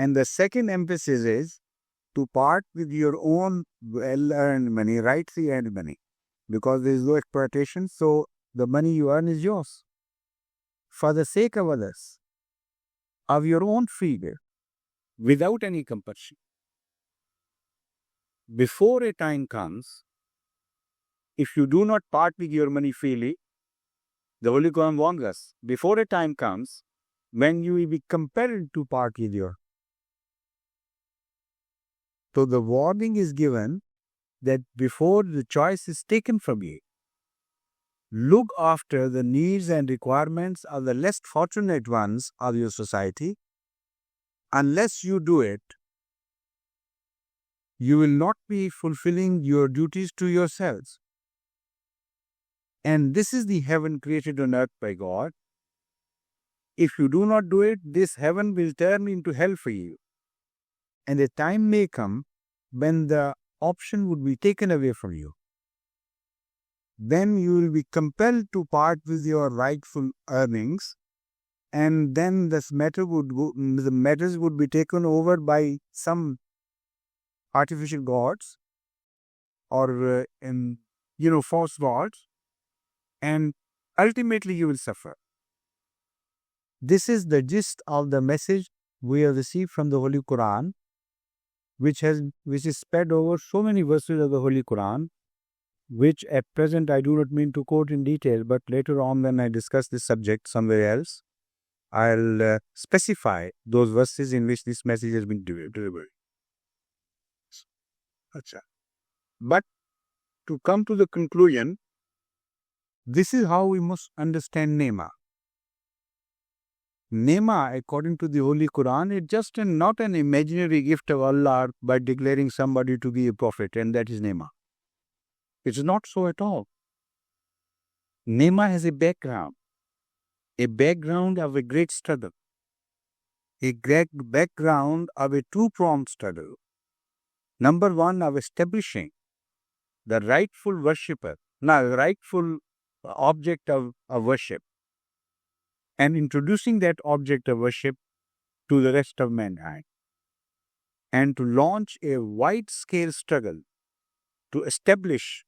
And the second emphasis is to part with your own well-earned money, rightly earned money, because there is no exploitation. So the money you earn is yours for the sake of others, of your own free will, without any compulsion. Before a time comes, if you do not part with your money freely, the Holy Quran warns us, before a time comes when you will be compelled to part with your. So the warning is given that before the choice is taken from you, look after the needs and requirements of the less fortunate ones of your society. Unless you do it, you will not be fulfilling your duties to yourselves. And this is the heaven created on earth by God. If you do not do it, this heaven will turn into hell for you. And a time may come when the option would be taken away from you. Then you will be compelled to part with your rightful earnings, and then the matters would be taken over by some artificial gods or false gods, and ultimately you will suffer. This is the gist of the message we have received from the Holy Quran, which is spread over so many verses of the Holy Quran, which at present I do not mean to quote in detail, but later on when I discuss this subject somewhere else, I'll specify those verses in which this message has been delivered. But to come to the conclusion, this is how we must understand Nema. Nema, according to the Holy Quran, is just not an imaginary gift of Allah by declaring somebody to be a prophet, and that is Nema. It's not so at all. Nema has a background of a great struggle, a great background of a two-pronged struggle. Number one, of establishing the rightful worshipper, the rightful object of worship, and introducing that object of worship to the rest of mankind, and to launch a wide-scale struggle to establish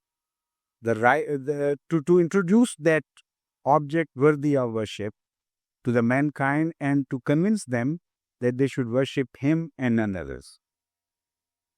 to introduce that object worthy of worship to the mankind, and to convince them that they should worship him and none others.